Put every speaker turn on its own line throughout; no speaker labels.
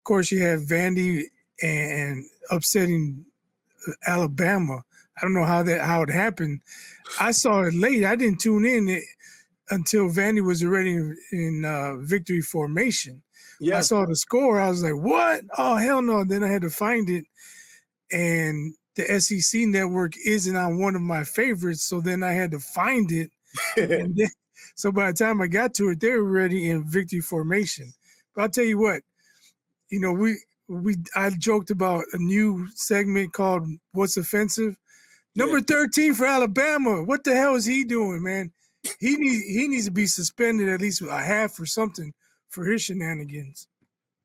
course, you have Vandy and upsetting Alabama. I don't know how it happened. I saw it late. I didn't tune in until Vandy was already in victory formation.
Yeah.
I saw the score. I was like, what? Oh, hell no. Then I had to find it. And the SEC network isn't on one of my favorites. So then I had to find it. And then, so by the time I got to it, they were already in victory formation. But I'll tell you what, you know, I joked about a new segment called What's Offensive? Number 13 for Alabama. What the hell is he doing, man? He needs to be suspended at least a half or something for his shenanigans.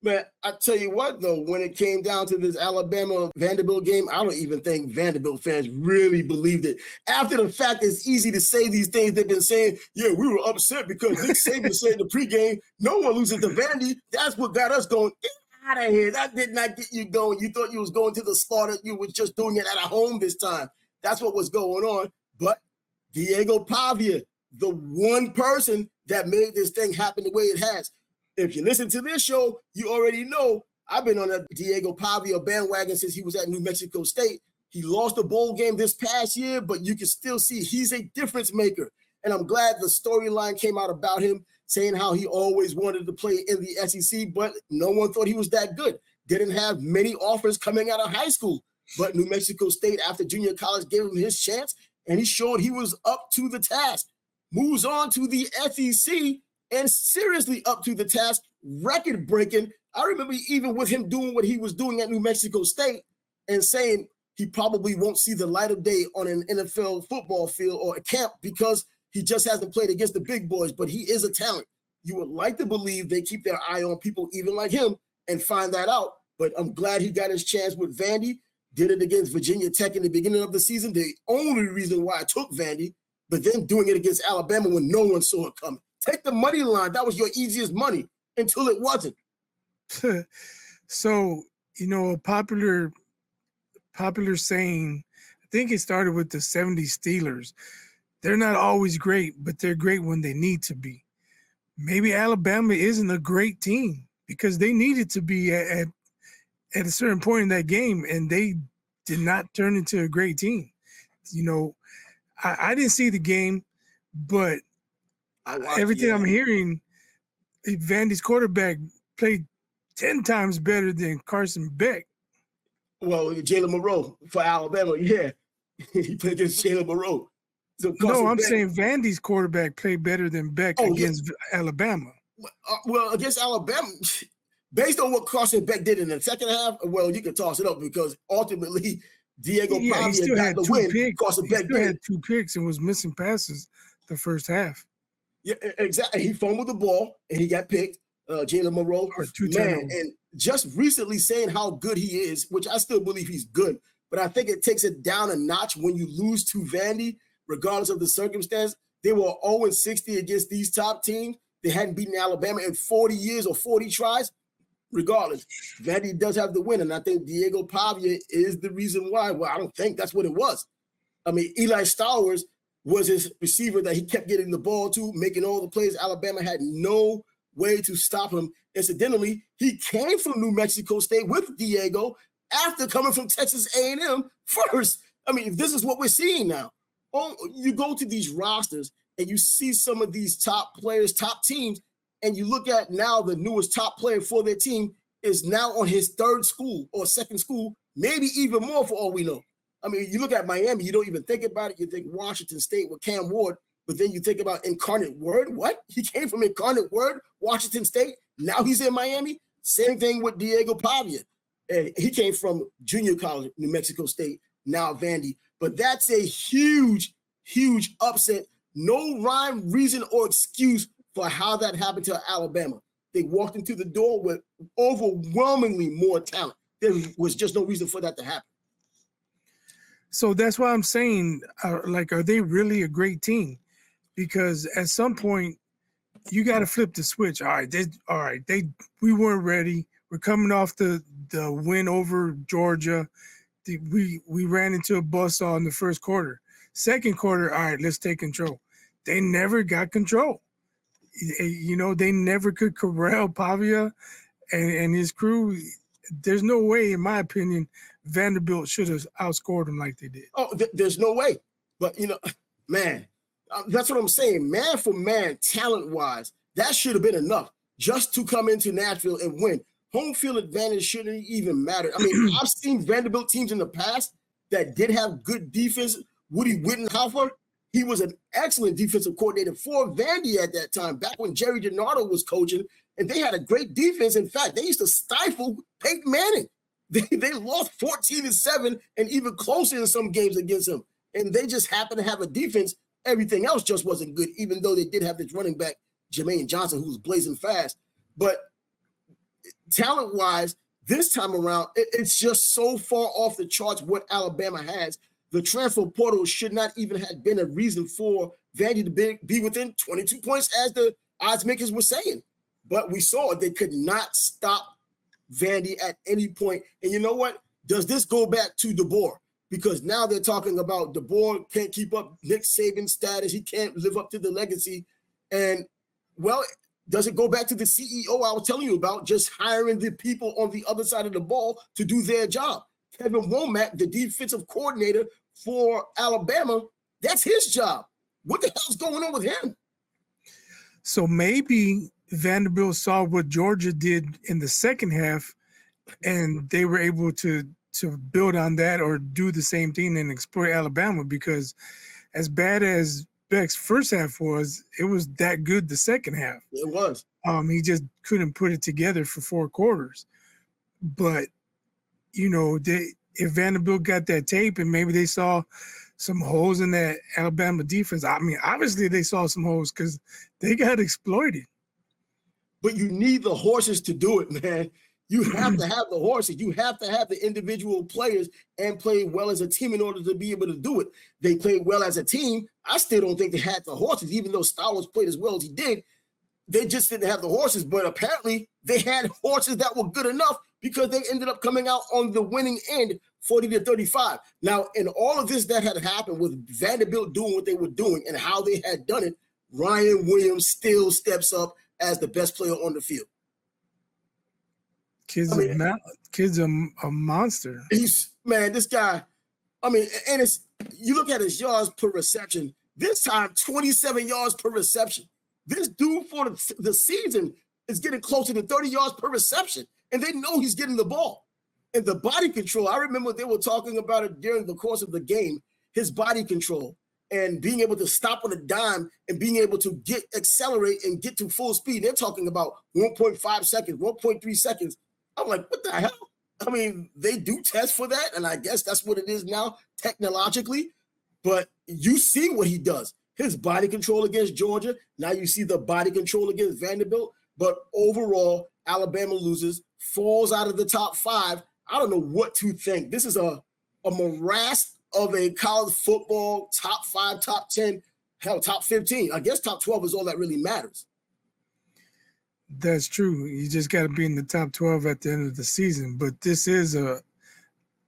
Man, I tell you what, though, when it came down to this Alabama-Vanderbilt game, I don't even think Vanderbilt fans really believed it. After the fact, it's easy to say these things they've been saying. Yeah, we were upset because Nick Saban said in the pregame, no one loses to Vandy. That's what got us going. Get out of here. That did not get you going. You thought you was going to the slaughter. You were just doing it at home this time. That's what was going on. But Diego Pavia, the one person that made this thing happen the way it has. If you listen to this show, you already know I've been on that Diego Pavia bandwagon since he was at New Mexico State. He lost a bowl game this past year, but you can still see he's a difference maker. And I'm glad the storyline came out about him saying how he always wanted to play in the SEC, but no one thought he was that good. Didn't have many offers coming out of high school. But New Mexico State, after junior college, gave him his chance, and he showed he was up to the task. Moves on to the SEC, and seriously up to the task, record-breaking. I remember even with him doing what he was doing at New Mexico State and saying he probably won't see the light of day on an NFL football field or a camp because he just hasn't played against the big boys, but he is a talent. You would like to believe they keep their eye on people even like him and find that out, but I'm glad he got his chance with Vandy. Did it against Virginia Tech in the beginning of the season, the only reason why I took Vandy, but then doing it against Alabama when no one saw it coming. Take the money line. That was your easiest money until it wasn't.
So, you know, a popular saying, I think it started with the 70s Steelers. They're not always great, but they're great when they need to be. Maybe Alabama isn't a great team because they needed to be at a certain point in that game, and they did not turn into a great team. You know, I didn't see the game, but everything I'm hearing, Vandy's quarterback played 10 times better than Carson Beck.
Well, Jalen Monroe for Alabama, yeah. He played against Jalen Monroe. So
no, I'm saying Vandy's quarterback played better than Beck against Alabama.
Well, against Alabama, based on what Carson Beck did in the second half, well, you can toss it up because ultimately Diego Pavia got the win. Carson Beck
had 2 picks and was missing passes the first half.
Yeah, exactly. He fumbled the ball and he got picked. Jalen Monroe, man, and just recently saying how good he is, which I still believe he's good, but I think it takes it down a notch when you lose to Vandy, regardless of the circumstance. They were 0-60 against these top teams. They hadn't beaten Alabama in 40 years or 40 tries. Regardless, Vandy does have the win, and I think Diego Pavia is the reason why. Well, I don't think that's what it was. I mean, Eli Stowers was his receiver that he kept getting the ball to, making all the plays. Alabama had no way to stop him. Incidentally, he came from New Mexico State with Diego after coming from Texas A&M first. I mean, this is what we're seeing now. Oh, you go to these rosters and you see some of these top players, top teams, and you look at now the newest top player for their team is now on his third school or second school, maybe even more for all we know. I mean, you look at Miami, you don't even think about it. You think Washington State with Cam Ward, but then you think about Incarnate Word. What? He came from Incarnate Word, Washington State. Now he's in Miami. Same thing with Diego Pavia. And he came from junior college, New Mexico State, now Vandy. But that's a huge, huge upset. No rhyme, reason, or excuse for how that happened to Alabama. They walked into the door with overwhelmingly more talent. There was just no reason for that to happen.
So that's why I'm saying, are they really a great team? Because at some point, you got to flip the switch. We weren't ready. We're coming off the win over Georgia. We ran into a buzzsaw in the first quarter. Second quarter, all right, let's take control. They never got control. You know, they never could corral Pavia, and his crew. There's no way, in my opinion, Vanderbilt should have outscored them like they did.
Oh, there's no way. But, man, that's what I'm saying. Man for man, talent-wise, that should have been enough just to come into Nashville and win. Home field advantage shouldn't even matter. I mean, I've seen Vanderbilt teams in the past that did have good defense. Woody Wittenhofer, he was an excellent defensive coordinator for Vandy at that time, back when Jerry DiNardo was coaching, and they had a great defense. In fact, they used to stifle Peyton Manning. They lost 14-7 and even closer in some games against him. And they just happened to have a defense. Everything else just wasn't good, even though they did have this running back, Jermaine Johnson, who was blazing fast. But talent-wise, this time around, it's just so far off the charts what Alabama has. The transfer portal should not even have been a reason for Vandy to be within 22 points, as the odds makers were saying. But we saw they could not stop Vandy at any point. And you know what? Does this go back to DeBoer? Because now they're talking about DeBoer can't keep up Nick Saban's status. He can't live up to the legacy. And, well, does it go back to the CEO I was telling you about, just hiring the people on the other side of the ball to do their job? Kevin Womack, the defensive coordinator for Alabama, that's his job. What the hell's going on with him?
So maybe Vanderbilt saw what Georgia did in the second half, and they were able to build on that or do the same thing and exploit Alabama, because as bad as Beck's first half was, it was that good the second half.
It was.
He just couldn't put it together for 4 quarters. But, if Vanderbilt got that tape and maybe they saw some holes in that Alabama defense, I mean, obviously they saw some holes because they got exploited.
But you need the horses to do it, man. You have to have the horses. You have to have the individual players and play well as a team in order to be able to do it. They played well as a team. I still don't think they had the horses, even though Star Wars played as well as he did. They just didn't have the horses, but apparently they had horses that were good enough because they ended up coming out on the winning end, 40-35. Now, in all of this that had happened with Vanderbilt doing what they were doing and how they had done it, Ryan Williams still steps up as the best player on the field.
Kid's a monster.
This guy, and you look at his yards per reception, this time 27 yards per reception. This dude for the season is getting closer to 30 yards per reception, and they know he's getting the ball. And the body control, I remember they were talking about it during the course of the game, his body control and being able to stop on a dime and being able to accelerate and get to full speed. They're talking about 1.5 seconds, 1.3 seconds. I'm like, what the hell? I mean, they do test for that, and I guess that's what it is now technologically. But you see what he does. His body control against Georgia. Now you see the body control against Vanderbilt. But overall, Alabama loses, falls out of the top 5. I don't know what to think. This is a morass of a college football top 5, top 10, hell, top 15. I guess top 12 is all that really matters.
That's true. You just got to be in the top 12 at the end of the season. But this is a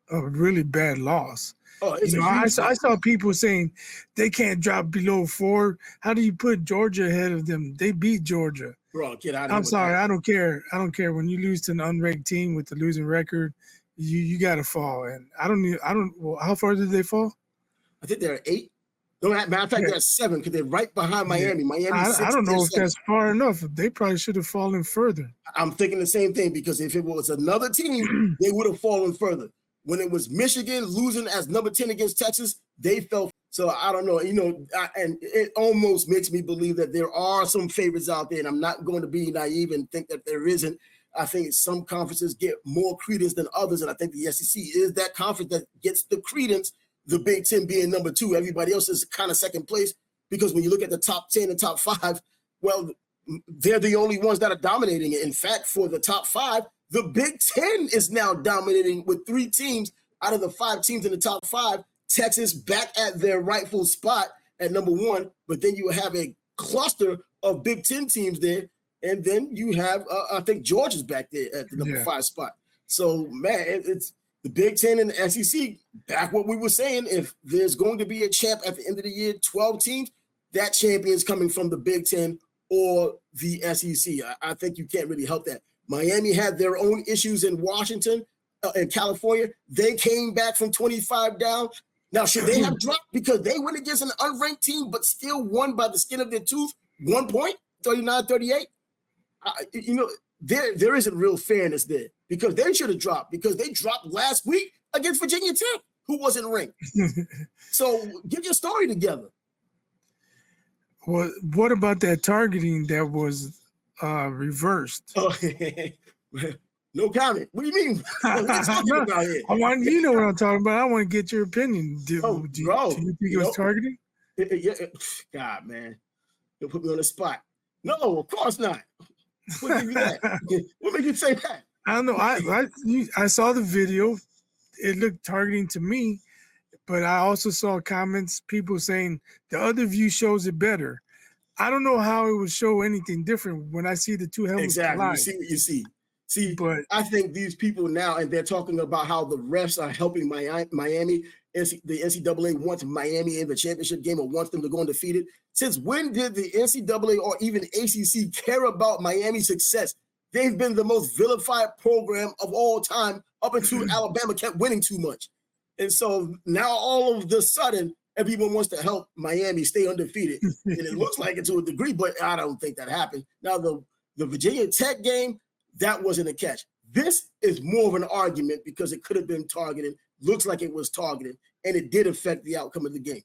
really bad loss.
Oh,
I saw people saying they can't drop below 4. How do you put Georgia ahead of them? They beat Georgia.
Bro, get out of here.
I'm sorry. I don't care. I don't care. When you lose to an unranked team with the losing record, you got to fall. And how far did they fall?
I think they're 8. Matter of fact, they're 7 because they're right behind Miami.
I don't know if that's far enough. They probably should have fallen further.
I'm thinking the same thing, because if it was another team, they would have fallen further. When it was Michigan losing as number 10 against Texas, they fell. So I don't know, and it almost makes me believe that there are some favorites out there, and I'm not going to be naive and think that there isn't. I think some conferences get more credence than others, and I think the SEC is that conference that gets the credence, the Big Ten being number 2. Everybody else is kind of second place, because when you look at the top 10 and top 5, well, they're the only ones that are dominating it. In fact, for the top 5, the Big Ten is now dominating with 3 teams out of the 5 teams in the top 5. Texas back at their rightful spot at number 1, but then you have a cluster of Big Ten teams there, and then you have, I think Georgia's back there at the number 5 spot. So, man, it's the Big Ten and the SEC, back what we were saying, if there's going to be a champ at the end of the year, 12 teams, that champion's coming from the Big Ten or the SEC. I think you can't really help that. Miami had their own issues in Washington and California. They came back from 25 down. Now, should they have dropped because they went against an unranked team but still won by the skin of their tooth? 1 point, 39-38? There isn't real fairness there because they should have dropped because they dropped last week against Virginia Tech, who wasn't ranked. So get your story together.
Well, what about that targeting that was reversed?
Oh, no comment. What do you mean? What are you talking about here?
You know what I'm talking about. I want to get your opinion. Do you think it was targeting?
God, man. You'll put me on the spot. No, of course not. What made you that? What made you say that?
I don't know. I saw the video. It looked targeting to me, but I also saw comments, people saying the other view shows it better. I don't know how it would show anything different when I see the two helmets collide.
You see what you see. See, but I think these people now, and they're talking about how the refs are helping Miami. The NCAA wants Miami in the championship game or wants them to go undefeated. Since when did the NCAA or even ACC care about Miami's success? They've been the most vilified program of all time up until Alabama kept winning too much. And so now all of the sudden, everyone wants to help Miami stay undefeated. And it looks like it to a degree, but I don't think that happened. Now, the Virginia Tech game, that wasn't a catch. This is more of an argument because it could have been targeted. Looks like it was targeted, and it did affect the outcome of the game.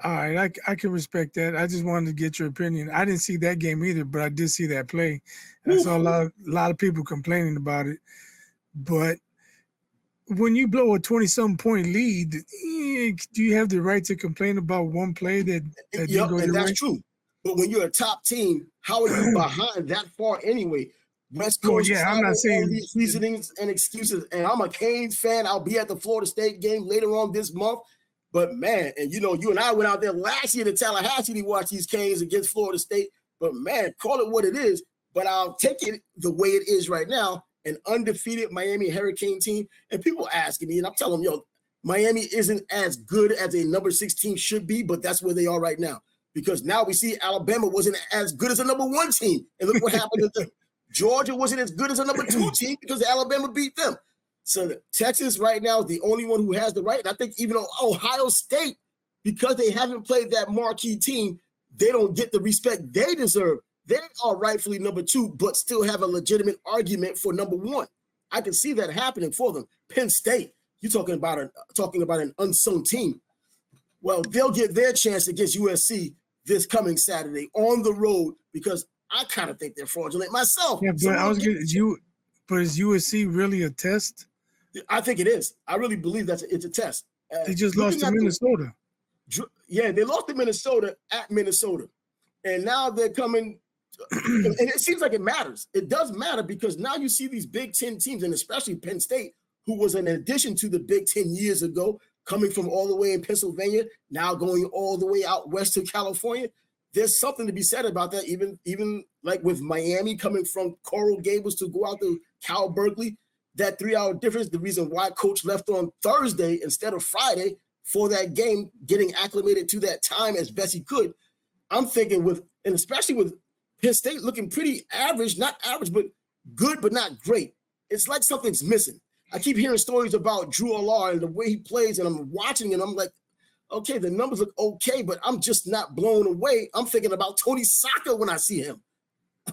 All right, I can respect that. I just wanted to get your opinion. I didn't see that game either, but I did see that play. I saw a lot of people complaining about it. But when you blow a 20-some point lead, do you have the right to complain about one play that didn't go your way?
That's true. But when you're a top team, how are you behind that far anyway? West Coast,
I'm not saying
these reasonings and excuses. And I'm a Canes fan. I'll be at the Florida State game later on this month. But man, and you and I went out there last year to Tallahassee to watch these Canes against Florida State. But man, call it what it is. But I'll take it the way it is right now, an undefeated Miami Hurricane team. And people asking me, and I'm telling them, Miami isn't as good as a number 6 team should be, but that's where they are right now. Because now we see Alabama wasn't as good as a number 1 team. And look what happened to them. Georgia wasn't as good as a number 2 team because Alabama beat them. So Texas right now is the only one who has the right. And I think even Ohio State, because they haven't played that marquee team, they don't get the respect they deserve. They are rightfully number 2, but still have a legitimate argument for number 1. I can see that happening for them. Penn State, you're talking about an unsung team. Well, they'll get their chance against USC this coming Saturday on the road because I kind of think they're fraudulent myself.
Yeah, but but is USC really a test?
I think it is. I really believe it's a test.
They just lost to Minnesota.
They lost to Minnesota at Minnesota. And now they're coming. And it seems like it matters. It does matter because now you see these Big Ten teams, and especially Penn State, who was an addition to the Big Ten years ago, coming from all the way in Pennsylvania, now going all the way out west to California. There's something to be said about that, even like with Miami coming from Coral Gables to go out to Cal Berkeley, that 3-hour difference, the reason why Coach left on Thursday instead of Friday for that game, getting acclimated to that time as best he could. I'm thinking and especially with Penn State looking pretty average, not average, but good, but not great. It's like something's missing. I keep hearing stories about Drew Allar and the way he plays, and I'm watching and I'm like, okay, the numbers look okay, but I'm just not blown away. I'm thinking about Tony Saka when I see him.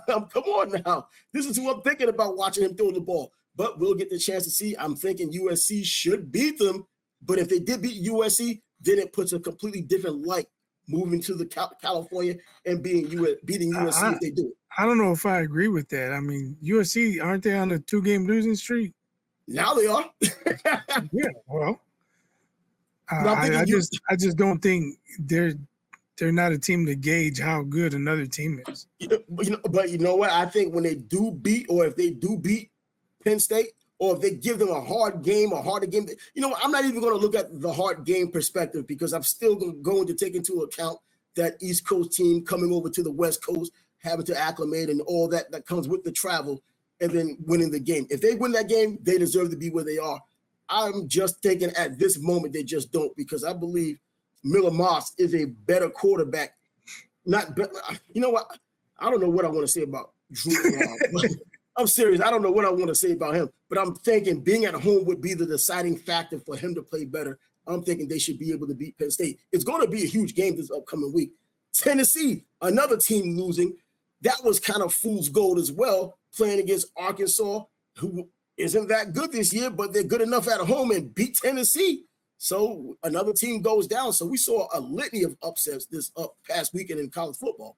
Come on now. This is who I'm thinking about watching him throw the ball. But we'll get the chance to see. I'm thinking USC should beat them. But if they did beat USC, then it puts a completely different light moving to the California and beating USC if they do it.
I don't know if I agree with that. I mean, USC, aren't they on a 2-game losing streak?
Now they are.
Yeah, well. I just don't think they're not a team to gauge how good another team is.
But you know what? I think when they do beat, or if they do beat Penn State, or if they give them a harder game, I'm not even going to look at the hard game perspective because I'm still going to take into account that East Coast team coming over to the West Coast, having to acclimate and all that comes with the travel, and then winning the game. If they win that game, they deserve to be where they are. I'm just thinking at this moment they just don't, because I believe Miller Moss is a better quarterback. You know what? I don't know what I want to say about I'm serious. I don't know what I want to say about him, but I'm thinking being at home would be the deciding factor for him to play better. I'm thinking they should be able to beat Penn State. It's going to be a huge game this upcoming week. Tennessee, another team losing. That was kind of fool's gold as well, playing against Arkansas, who isn't that good this year, but they're good enough at home and beat Tennessee. So another team goes down. So we saw a litany of upsets this past weekend in college football.